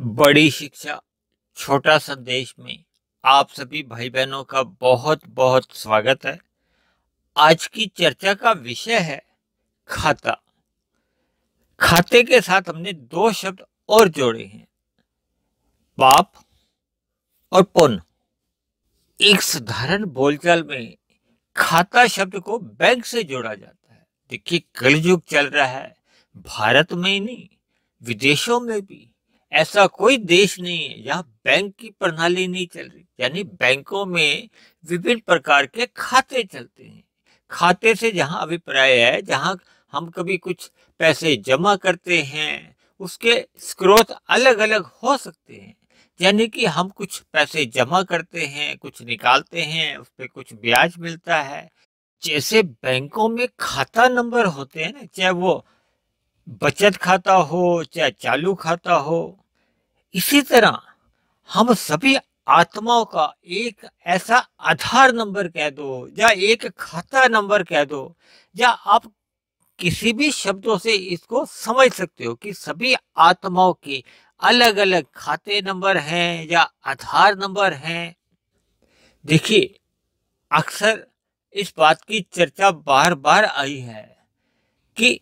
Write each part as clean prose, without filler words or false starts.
बड़ी शिक्षा छोटा संदेश में आप सभी भाई बहनों का बहुत बहुत स्वागत है। आज की चर्चा का विषय है खाता। खाते के साथ हमने दो शब्द और जोड़े हैं, पाप और पुण्य। एक साधारण बोलचाल में खाता शब्द को बैंक से जोड़ा जाता है। देखिए, कलयुग चल रहा है, भारत में ही नहीं विदेशों में भी ऐसा कोई देश नहीं है जहाँ बैंक की प्रणाली नहीं चल रही। यानी बैंकों में विभिन्न प्रकार के खाते चलते हैं। खाते से जहाँ अभिप्राय है, जहाँ हम कभी कुछ पैसे जमा करते हैं, उसके स्रोत अलग अलग हो सकते हैं। यानी कि हम कुछ पैसे जमा करते हैं, कुछ निकालते हैं, उस पर कुछ ब्याज मिलता है। जैसे बैंकों में खाता नंबर होते हैं ना, चाहे वो बचत खाता हो चाहे चालू खाता हो, इसी तरह हम सभी आत्माओं का एक ऐसा आधार नंबर कह दो या एक खाता नंबर कह दो, या आप किसी भी शब्दों से इसको समझ सकते हो कि सभी आत्माओं के अलग अलग खाते नंबर हैं या आधार नंबर हैं। देखिए, अक्सर इस बात की चर्चा बार बार आई है कि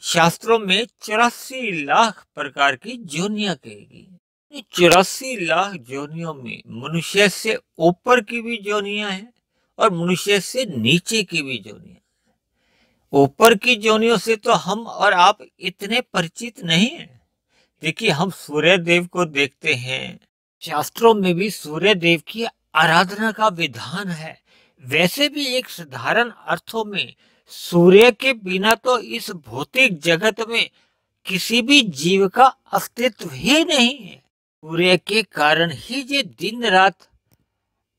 शास्त्रों में 84 लाख प्रकार की योनियां कहेगी। 84 लाख योनियों में मनुष्य से ऊपर की भी योनियां हैं और मनुष्य से नीचे की भी योनियां। ऊपर की योनियों से तो हम और आप इतने परिचित नहीं हैं। देखिए, हम सूर्य देव को देखते हैं, शास्त्रों में भी सूर्य देव की आराधना का विधान है। वैसे भी एक साधारण अर्थों में सूर्य के बिना तो इस भौतिक जगत में किसी भी जीव का अस्तित्व ही नहीं है। सूर्य के कारण ही ये दिन रात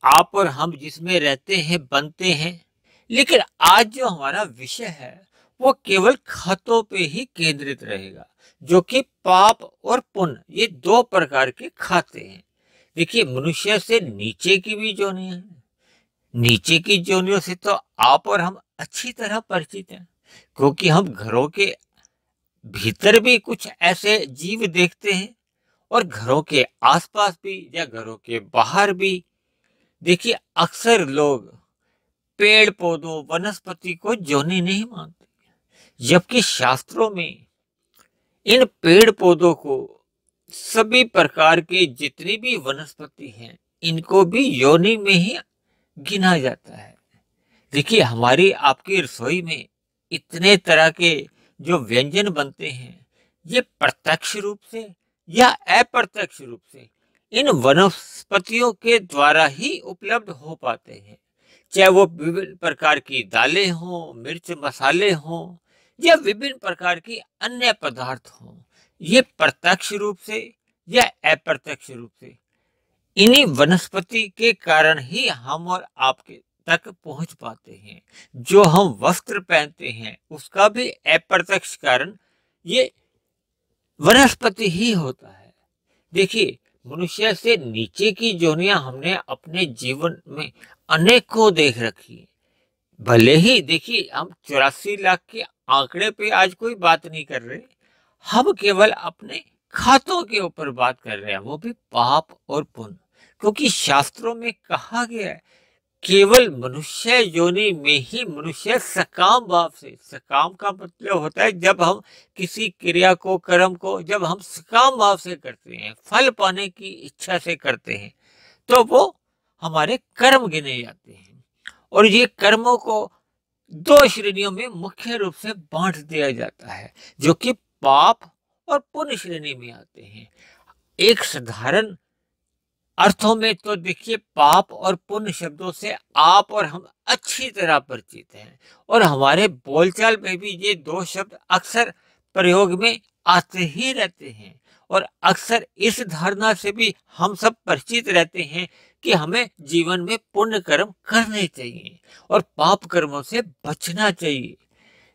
आप और हम जिसमें रहते हैं बनते हैं। लेकिन आज जो हमारा विषय है वो केवल खातों पे ही केंद्रित रहेगा, जो कि पाप और पुण्य, ये दो प्रकार के खाते हैं। देखिए, मनुष्य से नीचे की भी योनियां हैं। नीचे की योनियों से तो आप और हम अच्छी तरह परिचित हैं, क्योंकि हम घरों के भीतर भी कुछ ऐसे जीव देखते हैं और घरों के आसपास भी या घरों के बाहर भी। देखिए, अक्सर लोग पेड़ पौधों वनस्पति को योनि नहीं मानते, जबकि शास्त्रों में इन पेड़ पौधों को, सभी प्रकार के जितनी भी वनस्पति हैं, इनको भी योनि में ही गिना जाता है। देखिए, हमारी आपकी रसोई में इतने तरह के जो व्यंजन बनते हैं, ये प्रत्यक्ष रूप से या अप्रत्यक्ष रूप से इन वनस्पतियों के द्वारा ही उपलब्ध हो पाते हैं। चाहे वो विभिन्न प्रकार की दालें हों, मिर्च मसाले हों, या विभिन्न प्रकार की अन्य पदार्थ हों, ये प्रत्यक्ष रूप से या अप्रत्यक्ष रूप से इन्हीं वनस्पति के कारण ही हम और आपके तक पहुंच पाते हैं। जो हम वस्त्र पहनते हैं उसका भी अप्रत्यक्ष कारण ये वनस्पति ही होता है। देखिए, मनुष्य से नीचे की योनियां हमने अपने जीवन में अनेकों देख रखी है। भले ही देखिए, हम 84 लाख के आंकड़े पे आज कोई बात नहीं कर रहे, हम केवल अपने खातों के ऊपर बात कर रहे हैं, वो भी पाप और पुण्य। क्योंकि शास्त्रों में कहा गया है, केवल मनुष्य योनि में ही मनुष्य सकाम भाव से, सकाम का मतलब होता है जब हम किसी क्रिया को, कर्म को जब हम सकाम भाव से करते हैं, फल पाने की इच्छा से करते हैं, तो वो हमारे कर्म गिने जाते हैं। और ये कर्मों को दो श्रेणियों में मुख्य रूप से बांट दिया जाता है, जो कि पाप और पुण्य श्रेणी में आते हैं। एक साधारण अर्थों में तो देखिए, पाप और पुण्य शब्दों से आप और हम अच्छी तरह परिचित हैं, और हमारे बोलचाल में भी ये दो शब्द अक्सर प्रयोग में आते ही रहते हैं। और अक्सर इस धारणा से भी हम सब परिचित रहते हैं कि हमें जीवन में पुण्य कर्म करने चाहिए और पाप कर्मों से बचना चाहिए।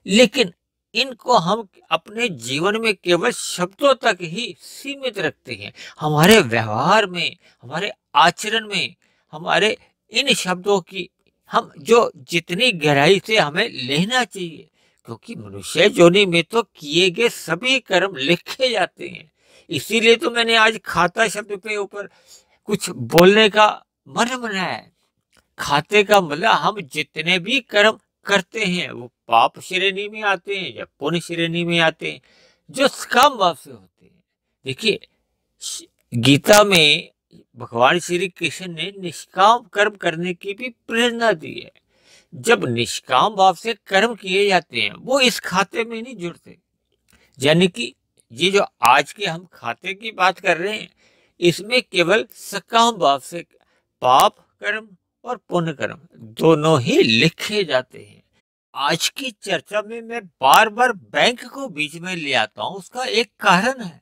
लेकिन इनको हम अपने जीवन में केवल शब्दों तक ही सीमित रखते हैं। हमारे व्यवहार में, हमारे आचरण में, हमारे इन शब्दों की हम जो जितनी गहराई से हमें लेना चाहिए, क्योंकि मनुष्य योनि में तो किए गए सभी कर्म लिखे जाते हैं। इसीलिए तो मैंने आज खाता शब्द के ऊपर कुछ बोलने का मन बनाया है। खाते का मतलब हम जितने भी कर्म करते हैं वो पाप श्रेणी में आते हैं या पुण्य श्रेणी में आते हैं, जो काम भाव से होते हैं। देखिए, गीता में भगवान श्री कृष्ण ने निष्काम कर्म करने की भी प्रेरणा दी है। जब निष्काम भाव से कर्म किए जाते हैं वो इस खाते में नहीं जुड़ते। यानी कि ये जो आज के हम खाते की बात कर रहे हैं, इसमें केवल सकाम भाव से पाप कर्म और पुण्य कर्म दोनों ही लिखे जाते हैं। आज की चर्चा में मैं बार बार बैंक को बीच में ले आता हूं। उसका एक कारण है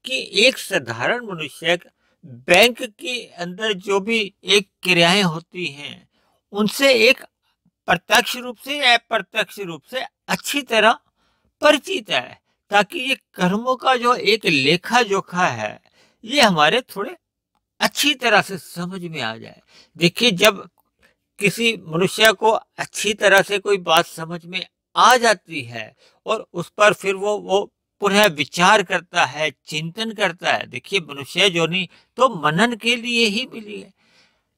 कि एक साधारण मनुष्य बैंक के अंदर जो भी एक क्रियाएं होती हैं उनसे एक प्रत्यक्ष रूप से या अप्रत्यक्ष रूप से अच्छी तरह परिचित है, ताकि ये कर्मों का जो एक लेखा जोखा है ये हमारे थोड़े अच्छी तरह से समझ में आ जाए। देखिए, जब किसी मनुष्य को अच्छी तरह से कोई बात समझ में आ जाती है और उस पर फिर वो पुनः विचार करता है, चिंतन करता है। देखिए, मनुष्य जोनी तो मनन के लिए ही मिली है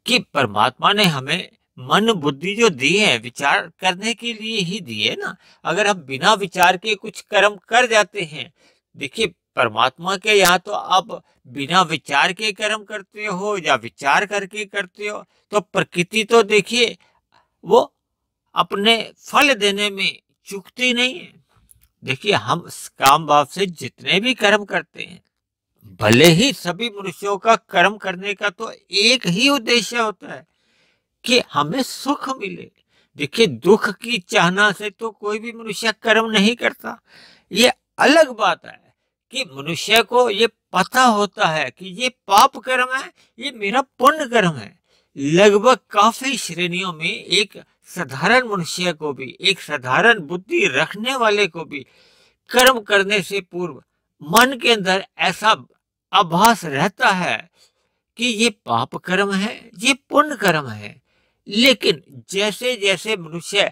कि परमात्मा ने हमें मन बुद्धि जो दी है विचार करने के लिए ही दी है ना। अगर हम बिना विचार के कुछ कर्म कर जाते हैं, देखिए परमात्मा के यहाँ तो आप बिना विचार के कर्म करते हो या विचार करके करते हो तो प्रकृति तो देखिए वो अपने फल देने में चूकती नहीं है। देखिए, हम काम भाव से जितने भी कर्म करते हैं, भले ही सभी मनुष्यों का कर्म करने का तो एक ही उद्देश्य होता है कि हमें सुख मिले। देखिए, दुख की चाहना से तो कोई भी मनुष्य कर्म नहीं करता। ये अलग बात है कि मनुष्य को ये पता होता है कि ये पाप कर्म है, ये मेरा पुण्य कर्म है। लगभग काफी श्रेणियों में एक साधारण मनुष्य को भी, एक साधारण बुद्धि रखने वाले को भी कर्म करने से पूर्व मन के अंदर ऐसा आभास रहता है कि ये पाप कर्म है, ये पुण्य कर्म है। लेकिन जैसे जैसे मनुष्य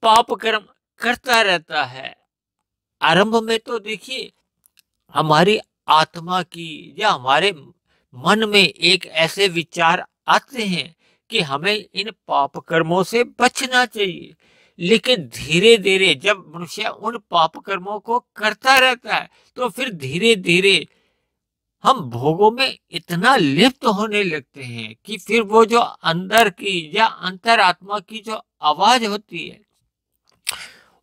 पाप कर्म करता रहता है, आरंभ में तो देखिए हमारी आत्मा की या हमारे मन में एक ऐसे विचार आते हैं कि हमें इन पाप कर्मों से बचना चाहिए। लेकिन धीरे धीरे जब मनुष्य उन पाप कर्मों को करता रहता है तो फिर धीरे धीरे हम भोगों में इतना लिप्त होने लगते हैं कि फिर वो जो अंदर की या अंतरात्मा की जो आवाज होती है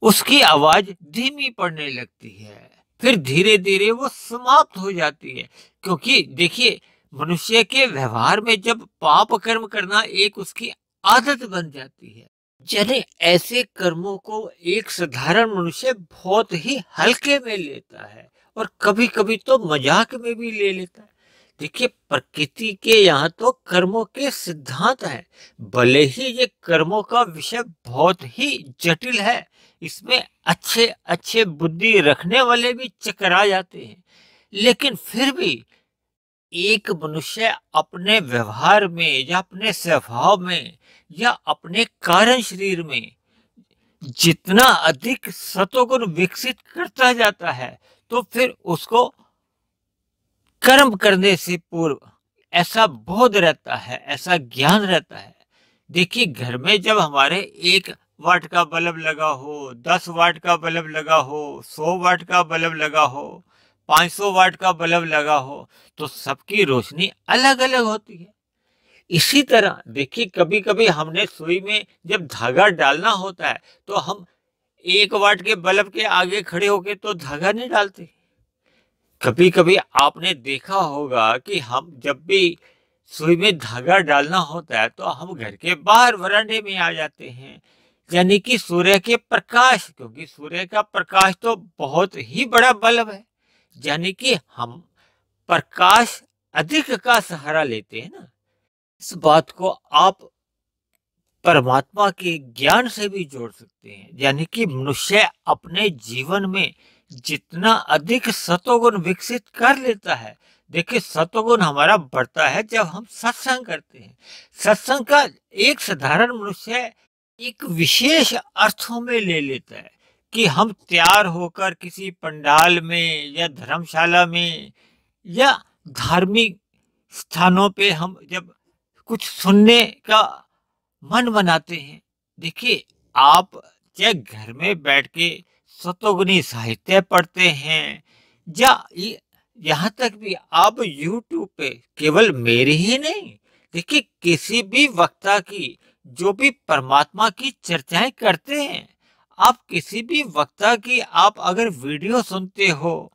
उसकी आवाज धीमी पड़ने लगती है, फिर धीरे धीरे वो समाप्त हो जाती है। क्योंकि देखिए, मनुष्य के व्यवहार में जब पाप कर्म करना एक उसकी आदत बन जाती है, यानी ऐसे कर्मों को एक साधारण मनुष्य बहुत ही हल्के में लेता है और कभी कभी तो मजाक में भी ले लेता है। देखिए, प्रकृति के यहाँ तो कर्मों के सिद्धांत हैं। भले ही ये कर्मों का विषय बहुत ही जटिल है, इसमें अच्छे अच्छे बुद्धि रखने वाले भी चकरा जाते हैं, लेकिन फिर भी एक मनुष्य अपने व्यवहार में या अपने स्वभाव में या अपने कारण शरीर में जितना अधिक सतोगुण विकसित करता जाता है तो फिर उसको कर्म करने से पूर्व ऐसा बोध रहता है, ऐसा ज्ञान रहता है। देखिए, घर में जब हमारे 1 वाट का बल्ब लगा हो, 10 वाट का बल्ब लगा हो, 100 वाट का बल्ब लगा हो, 500 वाट का बल्ब लगा हो, तो सबकी रोशनी अलग अलग होती है। इसी तरह देखिए, कभी कभी हमने सुई में जब धागा डालना होता है तो हम 1 वाट के बल्ब के आगे खड़े होके तो धागा नहीं डालते। कभी कभी आपने देखा होगा कि हम जब भी सुई में धागा डालना होता है तो हम घर के बाहर वरांडे में आ जाते हैं, यानी कि सूर्य के प्रकाश, क्योंकि सूर्य का प्रकाश तो बहुत ही बड़ा बल्ब है, यानी कि हम प्रकाश अधिक का सहारा लेते हैं ना। इस बात को आप परमात्मा के ज्ञान से भी जोड़ सकते हैं, यानी कि मनुष्य अपने जीवन में जितना अधिक सतोगुण विकसित कर लेता है। देखिए, सतोगुण हमारा बढ़ता है जब हम सत्संग करते हैं। सत्संग का एक साधारण मनुष्य एक विशेष अर्थों में ले लेता है कि हम तैयार होकर किसी पंडाल में या धर्मशाला में या धार्मिक स्थानों पे हम जब कुछ सुनने का मन बनाते हैं, देखिए आप चाहे घर में बैठ के शतोगुनी साहित्य पढ़ते हैं या यहाँ तक भी आप YouTube पे केवल मेरी ही नहीं, देखिए किसी भी वक्ता की जो भी परमात्मा की चर्चाएं करते हैं, आप किसी भी वक्ता की आप अगर वीडियो सुनते हो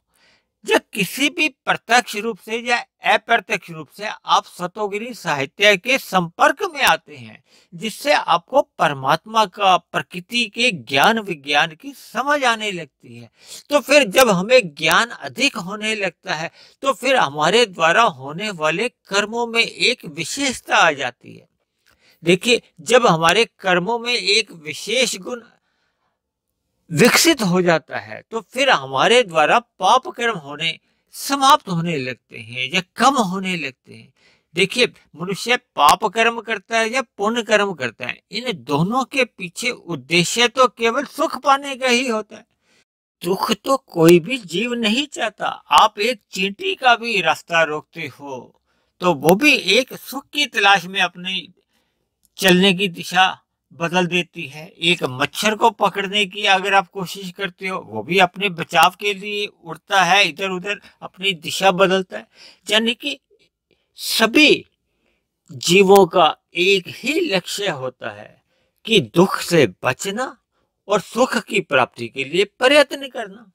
या किसी भी प्रत्यक्ष रूप से या अप्रत्यक्ष रूप से आप शतोगिरी साहित्य के संपर्क में आते हैं, जिससे आपको परमात्मा का, प्रकृति के ज्ञान विज्ञान की समझ आने लगती है। तो फिर जब हमें ज्ञान अधिक होने लगता है तो फिर हमारे द्वारा होने वाले कर्मों में एक विशेषता आ जाती है। देखिए जब हमारे कर्मों में एक विशेष गुण विकसित हो जाता है तो फिर हमारे द्वारा पाप कर्म होने समाप्त होने लगते हैं या कम होने लगते हैं। देखिए मनुष्य पाप कर्म करता है या पुण्य कर्म करता है, इन दोनों के पीछे उद्देश्य तो केवल सुख पाने का ही होता है। दुख तो कोई भी जीव नहीं चाहता। आप एक चींटी का भी रास्ता रोकते हो तो वो भी एक सुख की तलाश में अपनी चलने की दिशा बदल देती है। एक मच्छर को पकड़ने की अगर आप कोशिश करते हो, वो भी अपने बचाव के लिए उड़ता है, इधर उधर अपनी दिशा बदलता है। यानी कि सभी जीवों का एक ही लक्ष्य होता है कि दुख से बचना और सुख की प्राप्ति के लिए प्रयत्न करना।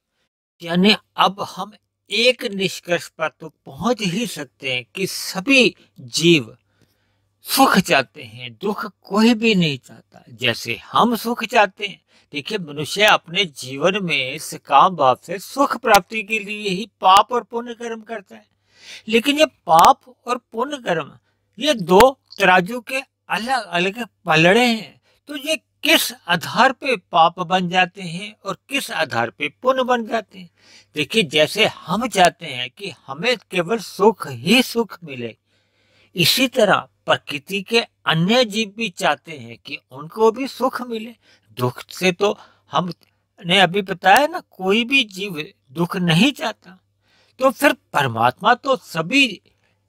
यानी अब हम एक निष्कर्ष पर तो पहुंच ही सकते हैं कि सभी जीव सुख चाहते हैं, दुख कोई भी नहीं चाहता। जैसे हम सुख चाहते हैं, देखिए मनुष्य अपने जीवन में सकाम भाव से सुख प्राप्ति के लिए ही पाप और पुण्य कर्म करता है। लेकिन ये पाप और पुण्य कर्म ये दो तराजू के अलग अलग पलड़े हैं। तो ये किस आधार पे पाप बन जाते हैं और किस आधार पे पुण्य बन जाते हैं? देखिए जैसे हम चाहते हैं कि हमें केवल सुख ही सुख मिले, इसी तरह प्रकृति के अन्य जीव भी चाहते हैं कि उनको भी सुख मिले। दुख से तो हमने अभी बताया ना, कोई भी जीव दुख नहीं चाहता। तो फिर परमात्मा तो सभी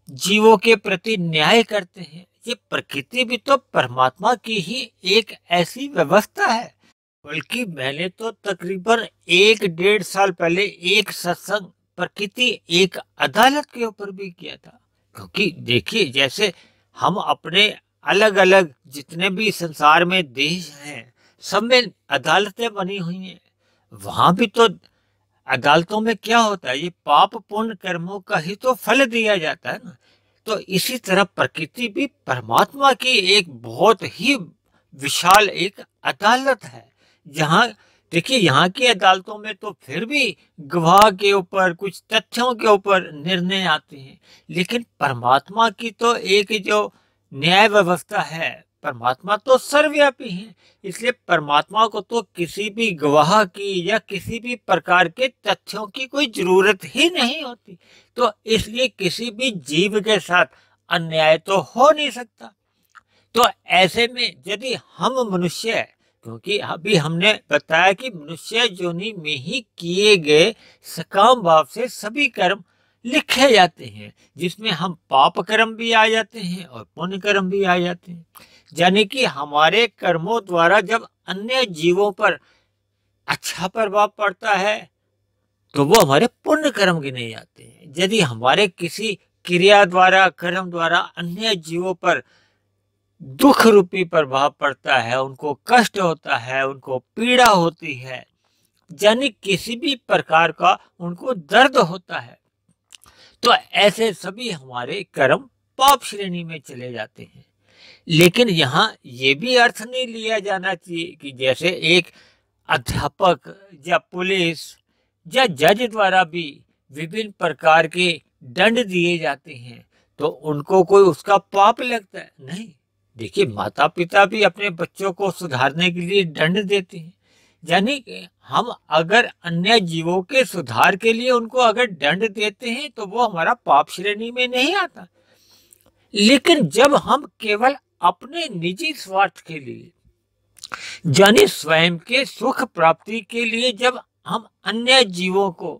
जीवों के प्रति न्याय करते हैं। ये प्रकृति भी तो परमात्मा की ही एक ऐसी व्यवस्था है। बल्कि मैंने तो तकरीबन 1-1.5 साल पहले एक सत्संग प्रकृति एक अदालत के ऊपर भी किया था। क्योंकि देखिए जैसे हम अपने अलग अलग जितने भी संसार में देश हैं, सब में अदालतें बनी हुई हैं। वहां भी तो अदालतों में क्या होता है, ये पाप पुण्य कर्मों का ही तो फल दिया जाता है ना। तो इसी तरह प्रकृति भी परमात्मा की एक बहुत ही विशाल एक अदालत है, जहाँ देखिए यहाँ की अदालतों में तो फिर भी गवाह के ऊपर कुछ तथ्यों के ऊपर निर्णय आते हैं। लेकिन परमात्मा की तो एक जो न्याय व्यवस्था है, परमात्मा तो सर्वव्यापी है, इसलिए परमात्मा को तो किसी भी गवाह की या किसी भी प्रकार के तथ्यों की कोई जरूरत ही नहीं होती। तो इसलिए किसी भी जीव के साथ अन्याय तो हो नहीं सकता। तो ऐसे में यदि हम मनुष्य, क्योंकि अभी हमने बताया कि मनुष्य योनि में ही किए गए सकाम भाव से सभी कर्म लिखे जाते हैं, जिसमें हम पाप कर्म भी आ जाते हैं और पुण्य कर्म भी आ जाते हैं। यानी कि हमारे कर्मों द्वारा जब अन्य जीवों पर अच्छा प्रभाव पड़ता है तो वो हमारे पुण्य कर्म गिने जाते हैं। यदि हमारे किसी क्रिया द्वारा, कर्म द्वारा अन्य जीवों पर दुख रूपी प्रभाव पड़ता है, उनको कष्ट होता है, उनको पीड़ा होती है, यानी किसी भी प्रकार का उनको दर्द होता है, तो ऐसे सभी हमारे कर्म पाप श्रेणी में चले जाते हैं। लेकिन यहाँ ये भी अर्थ नहीं लिया जाना चाहिए कि जैसे एक अध्यापक या पुलिस या जज द्वारा भी विभिन्न प्रकार के दंड दिए जाते हैं तो उनको कोई उसका पाप लगता है, नहीं। देखिए माता पिता भी अपने बच्चों को सुधारने के लिए दंड देते हैं, यानी कि हम अगर अन्य जीवों के सुधार के लिए उनको अगर दंड देते हैं तो वो हमारा पाप श्रेणी में नहीं आता। लेकिन जब हम केवल अपने निजी स्वार्थ के लिए यानी स्वयं के सुख प्राप्ति के लिए जब हम अन्य जीवों को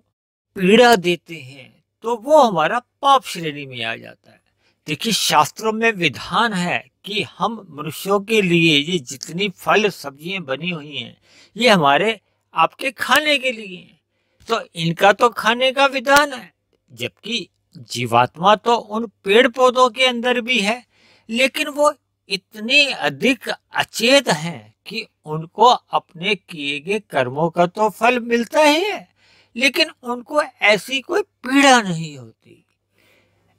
पीड़ा देते हैं तो वो हमारा पाप श्रेणी में आ जाता है। देखिए, शास्त्रों में विधान है कि हम मनुष्यों के लिए ये जितनी फल सब्जियां बनी हुई हैं ये हमारे आपके खाने के लिए हैं, तो इनका तो खाने का विधान है। जबकि जीवात्मा तो उन पेड़ पौधों के अंदर भी है, लेकिन वो इतने अधिक अचेत हैं कि उनको अपने किए गए कर्मों का तो फल मिलता ही है, लेकिन उनको ऐसी कोई पीड़ा नहीं होती।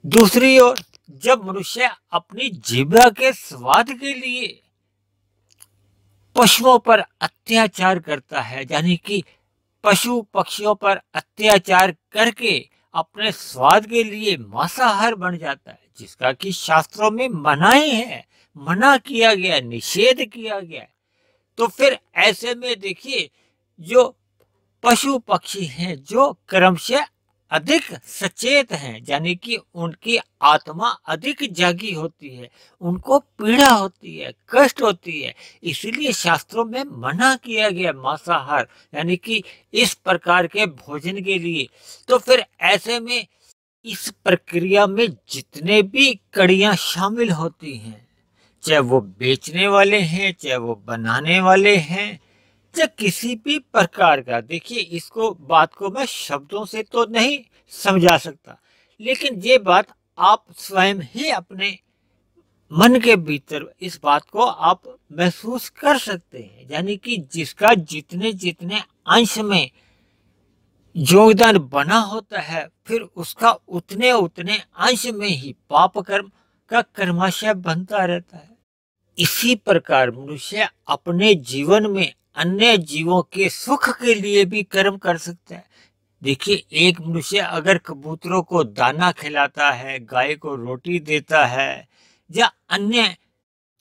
दूसरी ओर जब मनुष्य अपनी जीभा के स्वाद के लिए पशुओं पर अत्याचार करता है, यानी कि पशु पक्षियों पर अत्याचार करके अपने स्वाद के लिए मांसाहार बन जाता है, जिसका कि शास्त्रों में मनाही है, मना किया गया, निषेध किया गया। तो फिर ऐसे में देखिए, जो पशु पक्षी हैं जो क्रमशः अधिक सचेत हैं, यानी कि उनकी आत्मा अधिक जागी होती है, उनको पीड़ा होती है, कष्ट होती है, इसीलिए शास्त्रों में मना किया गया मांसाहार, यानी कि इस प्रकार के भोजन के लिए। तो फिर ऐसे में इस प्रक्रिया में जितने भी कड़ियां शामिल होती हैं, चाहे वो बेचने वाले हैं, चाहे वो बनाने वाले हैं, चाहे किसी भी प्रकार का, देखिए इसको बात को मैं शब्दों से तो नहीं समझा सकता, लेकिन ये बात आप स्वयं ही अपने मन के भीतर इस बात को आप महसूस कर सकते हैं। यानी कि जिसका जितने जितने अंश में योगदान बना होता है, फिर उसका उतने उतने अंश में ही पाप कर्म का कर्माशय बनता रहता है। इसी प्रकार मनुष्य अपने जीवन में अन्य जीवों के सुख के लिए भी कर्म कर सकता है। देखिए, एक मनुष्य अगर कबूतरों को दाना खिलाता है, गाय को रोटी देता है, या अन्य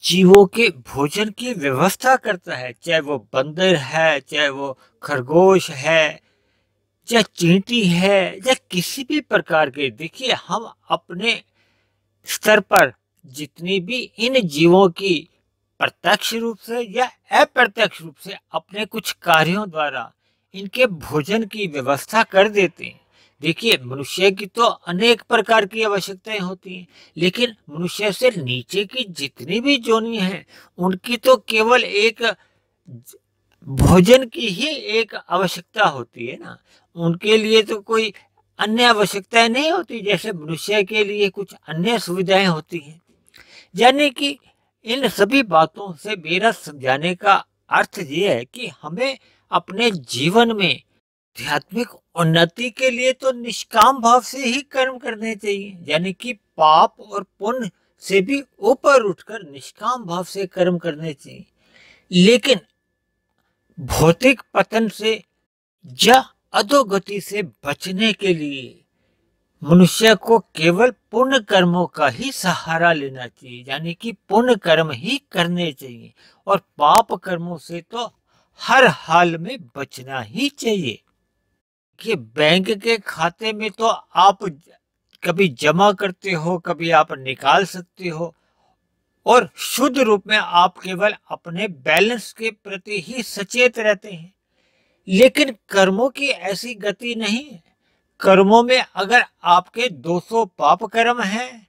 जीवों के भोजन की व्यवस्था करता है, चाहे वो बंदर है, चाहे वो खरगोश है, चाहे चींटी है, या किसी भी प्रकार के, देखिए हम अपने स्तर पर जितनी भी इन जीवों की प्रत्यक्ष रूप से या अप्रत्यक्ष रूप से अपने कुछ कार्यों द्वारा इनके भोजन की व्यवस्था कर देते हैं। देखिए, मनुष्य की तो अनेक प्रकार की आवश्यकताएं होती हैं, लेकिन मनुष्य से नीचे की जितनी भी जोनी हैं उनकी तो केवल एक भोजन की ही एक आवश्यकता होती है ना। उनके लिए तो कोई अन्य आवश्यकताएं नहीं होती, जैसे मनुष्य के लिए कुछ अन्य सुविधाएं होती हैं। यानी कि इन सभी बातों से मेरा समझाने का अर्थ ये है कि हमें अपने जीवन में आध्यात्मिक उन्नति के लिए तो निष्काम भाव से ही कर्म करने चाहिए, यानी कि पाप और पुण्य से भी ऊपर उठकर निष्काम भाव से कर्म करने चाहिए। लेकिन भौतिक पतन से या अधोगति से बचने के लिए मनुष्य को केवल पुण्य कर्मों का ही सहारा लेना चाहिए, यानी कि पुण्य कर्म ही करने चाहिए, और पाप कर्मों से तो हर हाल में बचना ही चाहिए। कि बैंक के खाते में तो आप कभी जमा करते हो, कभी आप निकाल सकते हो, और शुद्ध रूप में आप केवल अपने बैलेंस के प्रति ही सचेत रहते हैं। लेकिन कर्मों की ऐसी गति नहीं है। कर्मों में अगर आपके 200 पाप कर्म हैं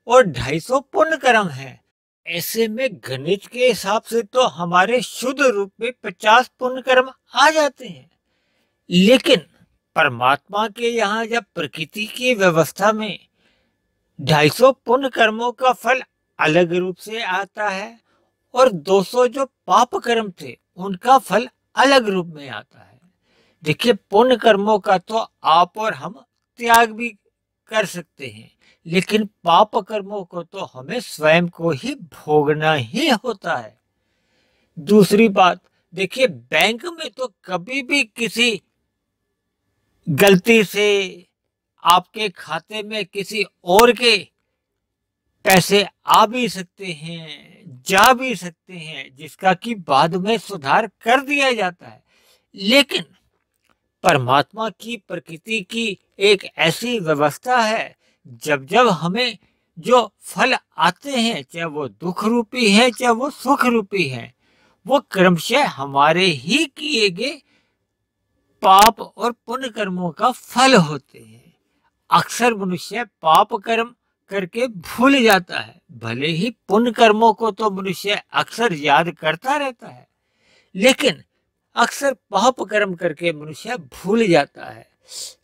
और 250 पुण्य कर्म हैं, ऐसे में गणित के हिसाब से तो हमारे शुद्ध रूप में 50 पुण्य कर्म आ जाते हैं। लेकिन परमात्मा के यहाँ जब प्रकृति की व्यवस्था में 250 पुण्य कर्मों का फल अलग रूप से आता है, और 200 जो पाप कर्म थे उनका फल अलग रूप में आता है। देखिए, पुण्य कर्मों का तो आप और हम त्याग भी कर सकते हैं, लेकिन पाप कर्मों को तो हमें स्वयं को ही भोगना ही होता है। दूसरी बात, देखिए बैंक में तो कभी भी किसी गलती से आपके खाते में किसी और के पैसे आ भी सकते हैं, जा भी सकते हैं, जिसका कि बाद में सुधार कर दिया जाता है। लेकिन परमात्मा की प्रकृति की एक ऐसी व्यवस्था है, जब जब हमें जो फल आते हैं, चाहे वो दुख रूपी है चाहे वो सुख रूपी है, वो क्रमशः हमारे ही किए गए पाप और पुण्य कर्मों का फल होते हैं। अक्सर मनुष्य पाप कर्म करके भूल जाता है, भले ही पुण्य कर्मों को तो मनुष्य अक्सर याद करता रहता है, लेकिन अक्सर पाप कर्म करके मनुष्य भूल जाता है।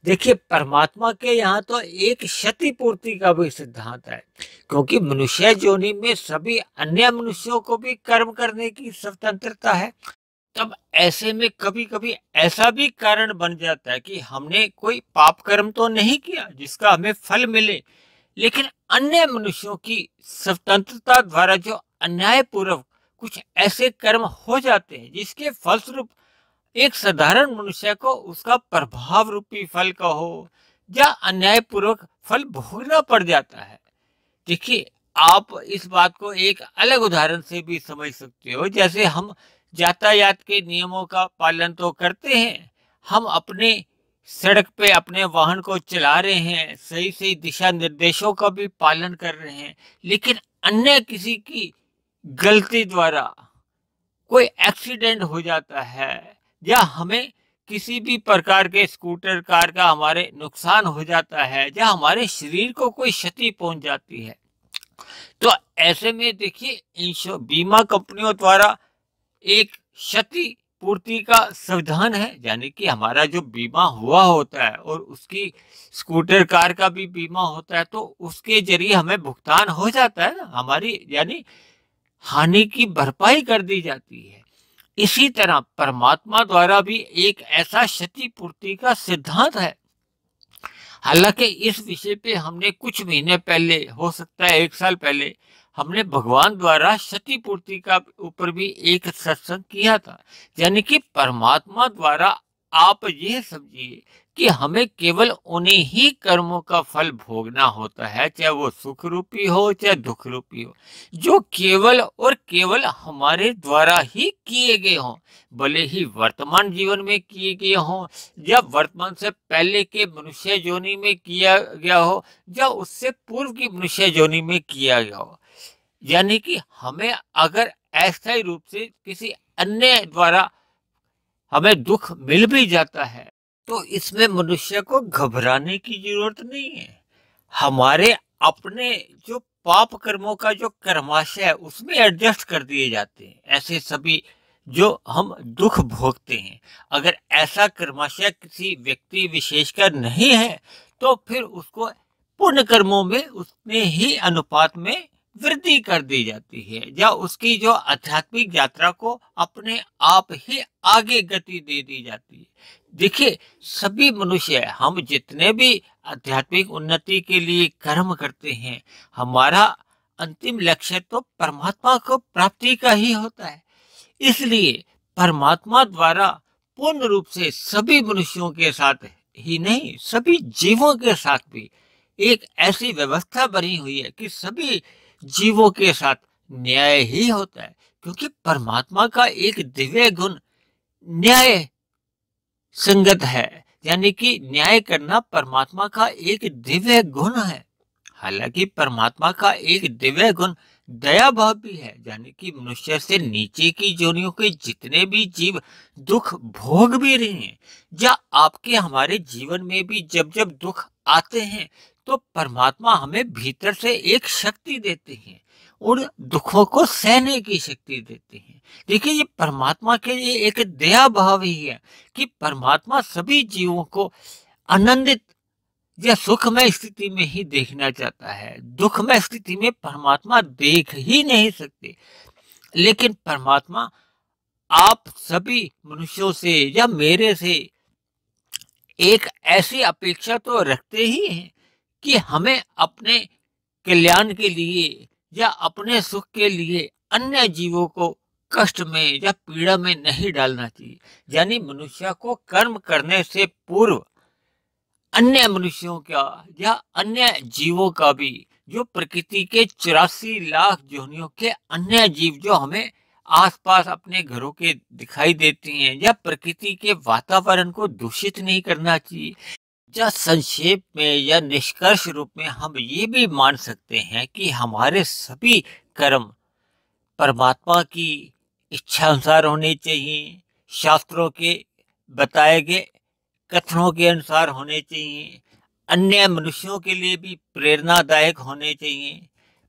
देखिए, परमात्मा के यहाँ तो एक क्षतिपूर्ति का भी सिद्धांत है, क्योंकि मनुष्य योनि में सभी अन्य मनुष्यों को भी कर्म करने की स्वतंत्रता है। तब ऐसे में कभी कभी ऐसा भी कारण बन जाता है कि हमने कोई पाप कर्म तो नहीं किया जिसका हमें फल मिले, लेकिन अन्य मनुष्यों की स्वतंत्रता द्वारा जो अन्यायपूर्वक कुछ ऐसे कर्म हो जाते हैं जिसके फलस्वरूप एक साधारण मनुष्य को उसका प्रभाव रूपी फल का हो या अन्यायपूर्वक फल भोगना पड़ जाता है। देखिए, आप इस बात को एक अलग उदाहरण से भी समझ सकते हो। जैसे हम यातायात के नियमों का पालन तो करते हैं, हम अपने सड़क पे अपने वाहन को चला रहे हैं, सही सही दिशा निर्देशों का भी पालन कर रहे हैं, लेकिन अन्य किसी की गलती द्वारा कोई एक्सीडेंट हो जाता है या हमें किसी भी प्रकार के स्कूटर कार का हमारे नुकसान हो जाता है या हमारे शरीर को कोई क्षति पहुंच जाती है, तो ऐसे में देखिए बीमा कंपनियों द्वारा एक क्षति पूर्ति का संविधान है, यानी कि हमारा जो बीमा हुआ होता है और उसकी स्कूटर कार का भी बीमा होता है, तो उसके जरिए हमें भुगतान हो जाता है ना, हमारी यानी हानि की भरपाई कर दी जाती है। इसी तरह परमात्मा द्वारा भी एक ऐसा क्षतिपूर्ति का सिद्धांत है। हालांकि इस विषय पे हमने कुछ महीने पहले, हो सकता है 1 साल पहले, हमने भगवान द्वारा क्षतिपूर्ति का ऊपर भी एक सत्संग किया था। यानी कि परमात्मा द्वारा आप ये समझिए कि हमें केवल उन्हीं ही कर्मों का फल भोगना होता है, चाहे वो सुख रूपी हो चाहे दुख रूपी हो, जो केवल और केवल हमारे द्वारा ही किए गए हों, भले ही वर्तमान जीवन में किए गए हों या वर्तमान से पहले के मनुष्य योनि में किया गया हो या उससे पूर्व की मनुष्य योनि में किया गया हो। यानी कि हमें अगर अस्थायी रूप से किसी अन्य द्वारा हमें दुख मिल भी जाता है, तो इसमें मनुष्य को घबराने की जरूरत नहीं है। हमारे अपने जो पाप कर्मों का जो कर्माशय है उसमें एडजस्ट कर दिए जाते हैं ऐसे सभी जो हम दुख भोगते हैं। अगर ऐसा कर्माशय किसी व्यक्ति विशेष का नहीं है, तो फिर उसको पुण्य कर्मों में उतने ही अनुपात में वृद्धि कर दी जाती है या उसकी जो आध्यात्मिक यात्रा को अपने आप ही आगे गति दे दी जाती है। देखिए, सभी मनुष्य हम जितने भी आध्यात्मिक उन्नति के लिए कर्म करते हैं, हमारा अंतिम लक्ष्य तो परमात्मा को प्राप्ति का ही होता है। इसलिए परमात्मा द्वारा पूर्ण रूप से सभी मनुष्यों के साथ ही नहीं, सभी जीवों के साथ भी एक ऐसी व्यवस्था बनी हुई है कि सभी जीवों के साथ न्याय ही होता है, क्योंकि परमात्मा का एक दिव्य गुण न्याय संगत है। यानी कि न्याय करना परमात्मा का एक दिव्य गुण है। हालांकि परमात्मा का एक दिव्य गुण दया भाव भी है, यानी कि मनुष्य से नीचे की योनियों के जितने भी जीव दुख भोग भी रहे हैं या आपके हमारे जीवन में भी जब जब दुख आते हैं, तो परमात्मा हमें भीतर से एक शक्ति देते हैं, उन दुखों को सहने की शक्ति देते हैं। देखिए, ये परमात्मा के लिए एक दया भाव ही है कि परमात्मा सभी जीवों को आनंदित या सुखमय स्थिति में ही देखना चाहता है। दुखमय स्थिति में परमात्मा देख ही नहीं सकते, लेकिन परमात्मा आप सभी मनुष्यों से या मेरे से एक ऐसी अपेक्षा तो रखते ही हैं कि हमें अपने कल्याण के लिए या अपने सुख के लिए अन्य जीवों को कष्ट में या पीड़ा में नहीं डालना चाहिए। यानी मनुष्य को कर्म करने से पूर्व अन्य मनुष्यों का या अन्य जीवों का भी, जो प्रकृति के 84 लाख योनियों के अन्य जीव जो हमें आसपास अपने घरों के दिखाई देती हैं, या प्रकृति के वातावरण को दूषित नहीं करना चाहिए। या संक्षेप में या निष्कर्ष रूप में हम ये भी मान सकते हैं कि हमारे सभी कर्म परमात्मा की इच्छा अनुसार होने चाहिए, शास्त्रों के बताए गए कथनों के अनुसार होने चाहिए, अन्य मनुष्यों के लिए भी प्रेरणादायक होने चाहिए,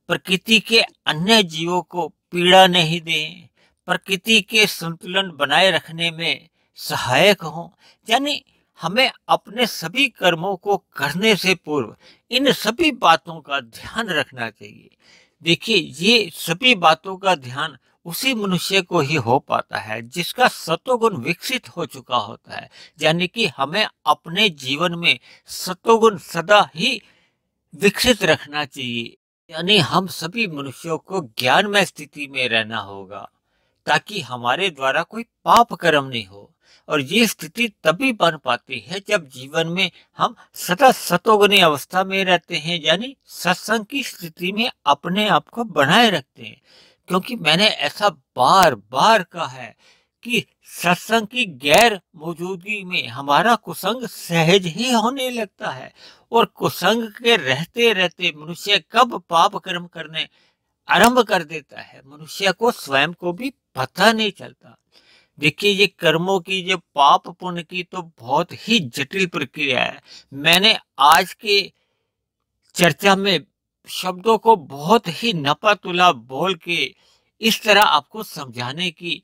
प्रकृति के अन्य जीवों को पीड़ा नहीं दें, प्रकृति के संतुलन बनाए रखने में सहायक हों। यानी हमें अपने सभी कर्मों को करने से पूर्व इन सभी बातों का ध्यान रखना चाहिए। देखिए, ये सभी बातों का ध्यान उसी मनुष्य को ही हो पाता है जिसका सत्वगुण विकसित हो चुका होता है। यानी कि हमें अपने जीवन में सत्वगुण सदा ही विकसित रखना चाहिए। यानी हम सभी मनुष्यों को ज्ञानमय स्थिति में रहना होगा ताकि हमारे द्वारा कोई पाप कर्म नहीं हो। और ये स्थिति तभी बन पाती है जब जीवन में हम सदा सतोगुणी अवस्था में रहते हैं, यानी सत्संग की स्थिति में अपने आप को बनाए रखते हैं। क्योंकि मैंने ऐसा बार बार कहा है कि सत्संग की गैर मौजूदगी में हमारा कुसंग सहज ही होने लगता है, और कुसंग के रहते रहते मनुष्य कब पाप कर्म करने आरंभ कर देता है, मनुष्य को स्वयं को भी पता नहीं चलता। देखिए, ये कर्मों की, जो पाप पुण्य की तो बहुत ही जटिल प्रक्रिया है। मैंने आज के चर्चा में शब्दों को बहुत ही नपा-तुला बोल के इस तरह आपको समझाने की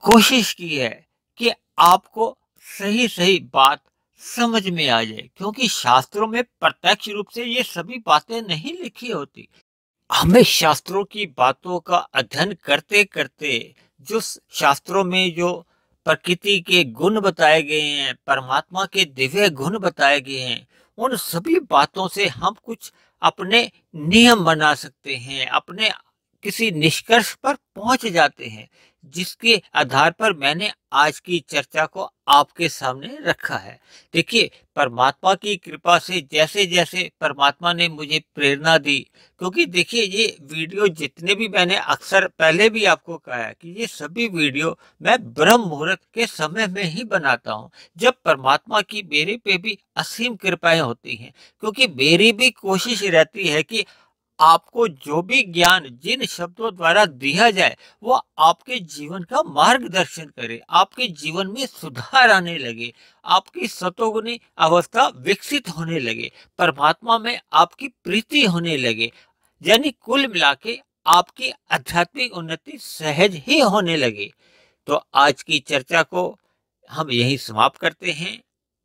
कोशिश की है कि आपको सही सही बात समझ में आ जाए, क्योंकि शास्त्रों में प्रत्यक्ष रूप से ये सभी बातें नहीं लिखी होती। हमें शास्त्रों की बातों का अध्ययन करते करते जो शास्त्रों में जो प्रकृति के गुण बताए गए हैं, परमात्मा के दिव्य गुण बताए गए हैं, उन सभी बातों से हम कुछ अपने नियम बना सकते हैं, अपने किसी निष्कर्ष पर पहुंच जाते हैं, जिसके आधार पर मैंने आज की चर्चा को आपके सामने रखा है। देखिए, परमात्मा की कृपा से जैसे जैसे परमात्मा ने मुझे प्रेरणा दी, क्योंकि देखिए, ये वीडियो जितने भी मैंने अक्सर पहले भी आपको कहा है कि ये सभी वीडियो मैं ब्रह्म मुहूर्त के समय में ही बनाता हूँ, जब परमात्मा की मेरे पे भी असीम कृपाएं होती हैं। क्योंकि मेरी भी कोशिश रहती है कि आपको जो भी ज्ञान जिन शब्दों द्वारा दिया जाए वो आपके जीवन का मार्गदर्शन करे, आपके जीवन में सुधार आने लगे, आपकी सतोगुणी अवस्था विकसित होने लगे, परमात्मा में आपकी प्रीति होने लगे। यानी कुल मिला के आपकी आध्यात्मिक उन्नति सहज ही होने लगे। तो आज की चर्चा को हम यही समाप्त करते हैं।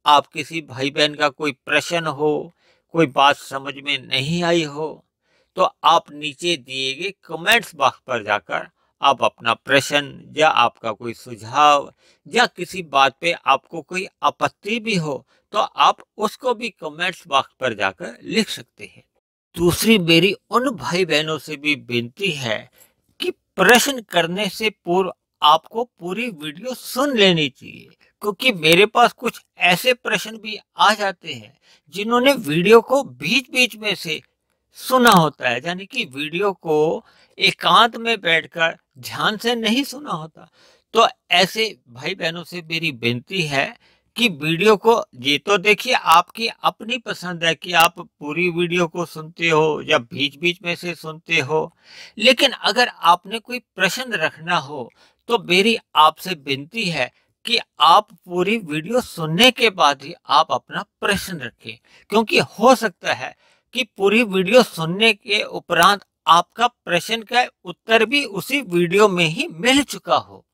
आप किसी भाई बहन का कोई प्रश्न हो, कोई बात समझ में नहीं आई हो, तो आप नीचे दिए गए कमेंट्स बॉक्स पर जाकर आप अपना प्रश्न या आपका कोई सुझाव या किसी बात पे आपको कोई आपत्ति भी हो तो आप उसको भी कमेंट्स बॉक्स पर जाकर लिख सकते हैं। दूसरी मेरी उन भाई बहनों से भी विनती है कि प्रश्न करने से पूर्व आपको पूरी वीडियो सुन लेनी चाहिए, क्योंकि मेरे पास कुछ ऐसे प्रश्न भी आ जाते हैं जिन्होंने वीडियो को बीच बीच में से सुना होता है, यानी कि वीडियो को एकांत में बैठकर ध्यान से नहीं सुना होता। तो ऐसे भाई बहनों से मेरी विनती है कि वीडियो को, ये तो देखिए आपकी अपनी पसंद है कि आप पूरी वीडियो को सुनते हो या बीच बीच में से सुनते हो, लेकिन अगर आपने कोई प्रश्न रखना हो तो मेरी आपसे विनती है कि आप पूरी वीडियो सुनने के बाद ही आप अपना प्रश्न रखें, क्योंकि हो सकता है कि पूरी वीडियो सुनने के उपरांत आपका प्रश्न का उत्तर भी उसी वीडियो में ही मिल चुका हो।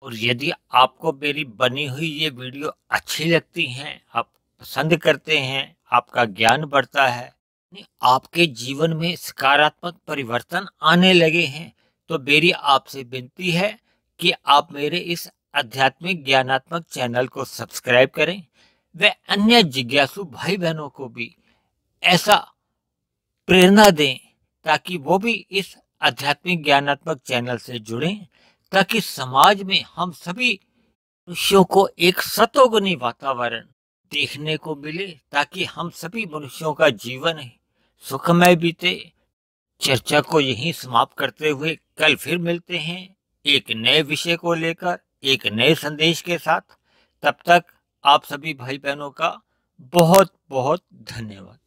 और यदि आपको मेरी बनी हुई ये वीडियो अच्छी लगती हैं, आप पसंद करते हैं, आपका ज्ञान बढ़ता है, आपके जीवन में सकारात्मक परिवर्तन आने लगे हैं, तो मेरी आपसे विनती है कि आप मेरे इस आध्यात्मिक ज्ञानात्मक चैनल को सब्सक्राइब करें व अन्य जिज्ञासु भाई बहनों को भी ऐसा प्रेरणा दें ताकि वो भी इस आध्यात्मिक ज्ञानात्मक चैनल से जुड़ें, ताकि समाज में हम सभी मनुष्यों को एक सतोगुणी वातावरण देखने को मिले, ताकि हम सभी मनुष्यों का जीवन सुखमय बीते। चर्चा को यहीं समाप्त करते हुए कल फिर मिलते हैं एक नए विषय को लेकर, एक नए संदेश के साथ। तब तक आप सभी भाई बहनों का बहुत बहुत धन्यवाद।